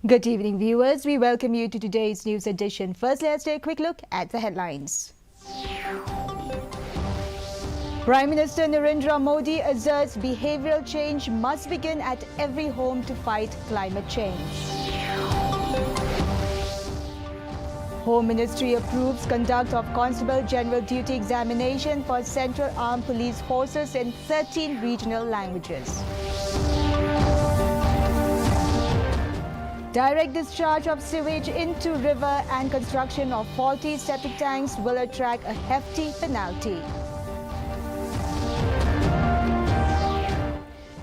Good evening, viewers. We welcome you to today's news edition. First, let's take a quick look at the headlines. Prime Minister Narendra Modi asserts behavioral change must begin at every home to fight climate change. Home Ministry approves conduct of Constable General Duty examination for Central Armed Police Forces in 13 regional languages. Direct discharge of sewage into river and construction of faulty septic tanks will attract a hefty penalty.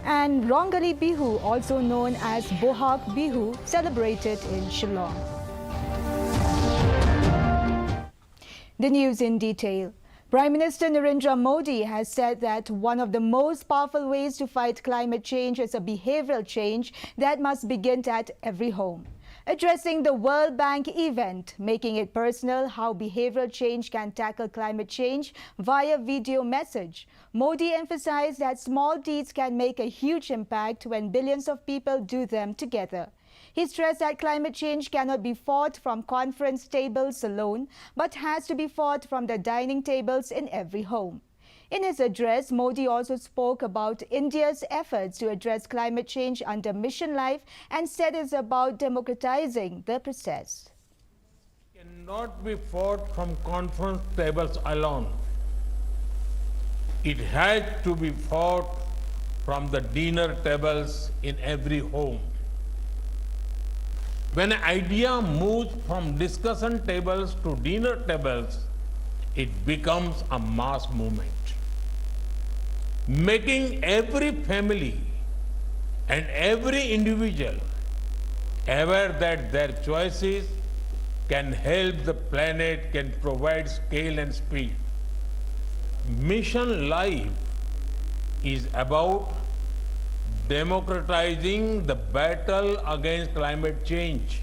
And Rongali Bihu, also known as Bohag Bihu, celebrated in Shillong. The news in detail. Prime Minister Narendra Modi has said that one of the most powerful ways to fight climate change is a behavioral change that must begin at every home. Addressing the World Bank event, making it personal how behavioral change can tackle climate change via video message, Modi emphasized that small deeds can make a huge impact when billions of people do them together. He stressed that climate change cannot be fought from conference tables alone, but has to be fought from the dining tables in every home. In his address, Modi also spoke about India's efforts to address climate change under Mission Life and said it's about democratizing the process. It cannot be fought from conference tables alone. It has to be fought from the dinner tables in every home. When an idea moves from discussion tables to dinner tables, it becomes a mass movement. Making every family and every individual aware that their choices can help the planet, can provide scale and speed. Mission Life is about democratizing the battle against climate change.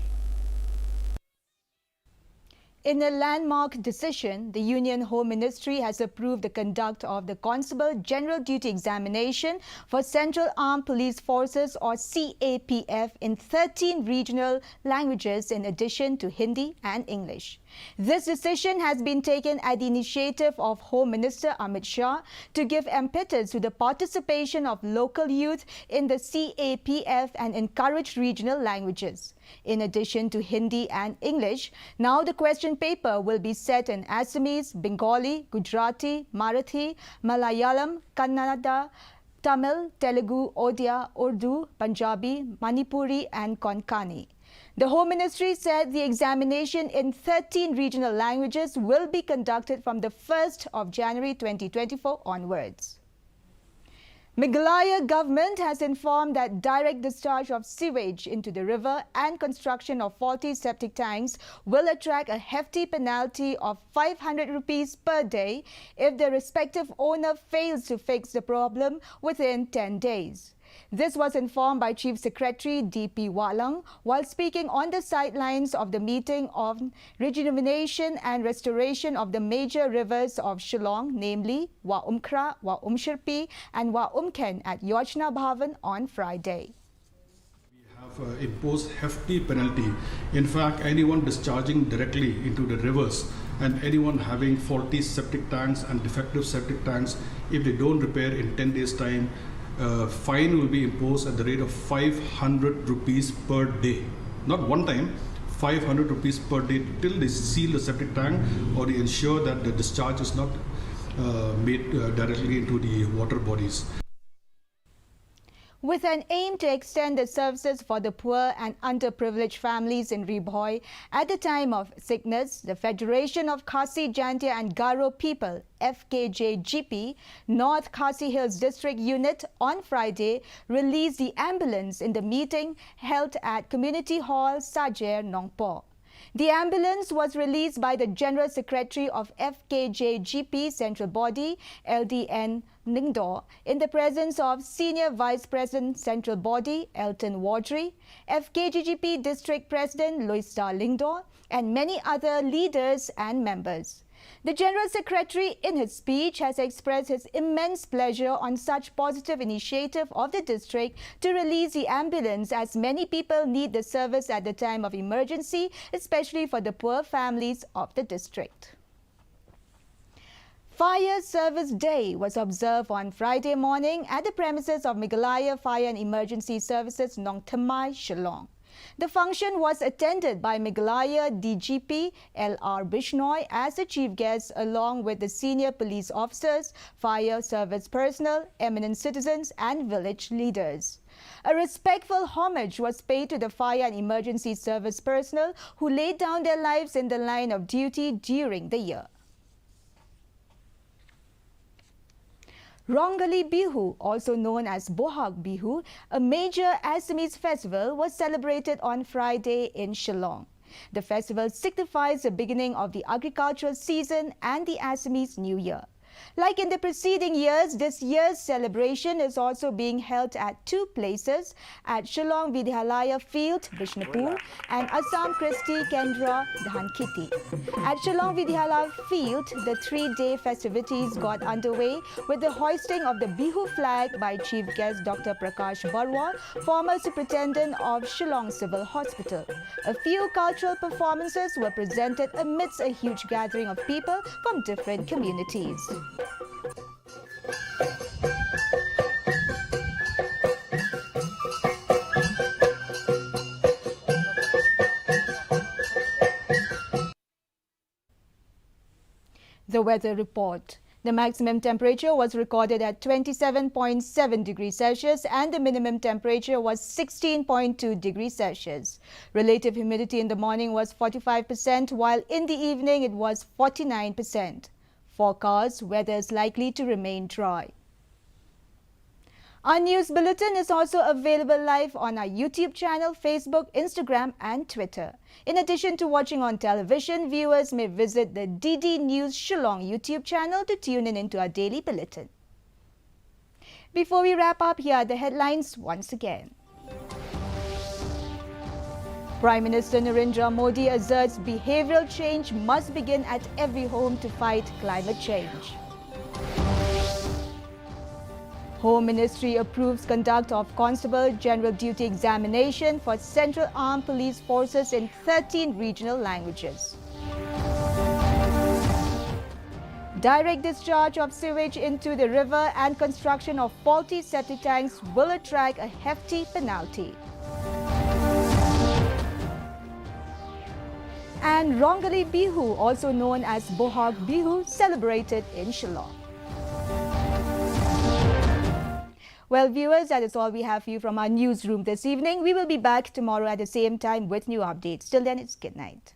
In a landmark decision, the Union Home Ministry has approved the conduct of the Constable General Duty examination for Central Armed Police Forces or CAPF in 13 regional languages in addition to Hindi and English. This decision has been taken at the initiative of Home Minister Amit Shah to give impetus to the participation of local youth in the CAPF and encourage regional languages. In addition to Hindi and English, now the question paper will be set in Assamese, Bengali, Gujarati, Marathi, Malayalam, Kannada, Tamil, Telugu, Odia, Urdu, Punjabi, Manipuri and Konkani. The Home Ministry said the examination in 13 regional languages will be conducted from the 1st of January 2024 onwards. Meghalaya government has informed that direct discharge of sewage into the river and construction of faulty septic tanks will attract a hefty penalty of 500 rupees per day if the respective owner fails to fix the problem within 10 days. This was informed by Chief Secretary D.P. Walang while speaking on the sidelines of the meeting on rejuvenation and restoration of the major rivers of Shillong, namely Wa Umkhra, Wa Umshirpi and Wa Umken at Yojna Bhavan on Friday. We have imposed hefty penalty. In fact, anyone discharging directly into the rivers and anyone having faulty septic tanks and defective septic tanks, if they don't repair in 10 days' time, fine will be imposed at the rate of 500 rupees per day. Not one time, 500 rupees per day till they seal the septic tank or they ensure that the discharge is not made directly into the water bodies. With an aim to extend the services for the poor and underprivileged families in Ribhoi at the time of sickness, the Federation of Khasi, Jantia and Garo People, FKGGP, North Khasi Hills District Unit on Friday released the ambulance in the meeting held at Community Hall, Sajer, Nongpo. The ambulance was released by the General Secretary of FKGGP Central Body, LDN Ningdo, in the presence of Senior Vice President Central Body, Elton Wadri, FKGGP District President Loisda Lingdo, and many other leaders and members. The General Secretary, in his speech, has expressed his immense pleasure on such positive initiative of the district to release the ambulance, as many people need the service at the time of emergency, especially for the poor families of the district. Fire Service Day was observed on Friday morning at the premises of Meghalaya Fire and Emergency Services, Nong Thamai, Shillong. The function was attended by Meghalaya DGP L.R. Bishnoi as the chief guest, along with the senior police officers, fire service personnel, eminent citizens and village leaders. A respectful homage was paid to the fire and emergency service personnel who laid down their lives in the line of duty during the year. Rongali Bihu, also known as Bohag Bihu, a major Assamese festival, was celebrated on Friday in Shillong. The festival signifies the beginning of the agricultural season and the Assamese New Year. Like in the preceding years, this year's celebration is also being held at two places, at Shillong Vidhyalaya Field, Bishnupur, and Assam Christi Kendra, Dhankiti. At Shillong Vidhyalaya Field, the three-day festivities got underway with the hoisting of the Bihu flag by Chief Guest Dr. Prakash Barwa, former Superintendent of Shillong Civil Hospital. A few cultural performances were presented amidst a huge gathering of people from different communities. The weather report. The maximum temperature was recorded at 27.7 degrees Celsius and the minimum temperature was 16.2 degrees Celsius. Relative humidity in the morning was 45%, while in the evening it was 49%. Forecast: weather is likely to remain dry. Our news bulletin is also available live on our YouTube channel, Facebook, Instagram and Twitter. In addition to watching on television, viewers may visit the DD News Shillong YouTube channel to tune in into our daily bulletin. Before we wrap up, here are the headlines once again. Prime Minister Narendra Modi asserts behavioral change must begin at every home to fight climate change. Home Ministry approves conduct of Constable General Duty examination for Central Armed Police Forces in 13 regional languages. Direct discharge of sewage into the river and construction of faulty septic tanks will attract a hefty penalty. And Rongali Bihu, also known as Bohag Bihu, celebrated in Shillong. Well, viewers, that is all we have for you from our newsroom this evening. We will be back tomorrow at the same time with new updates. Till then, it's good night.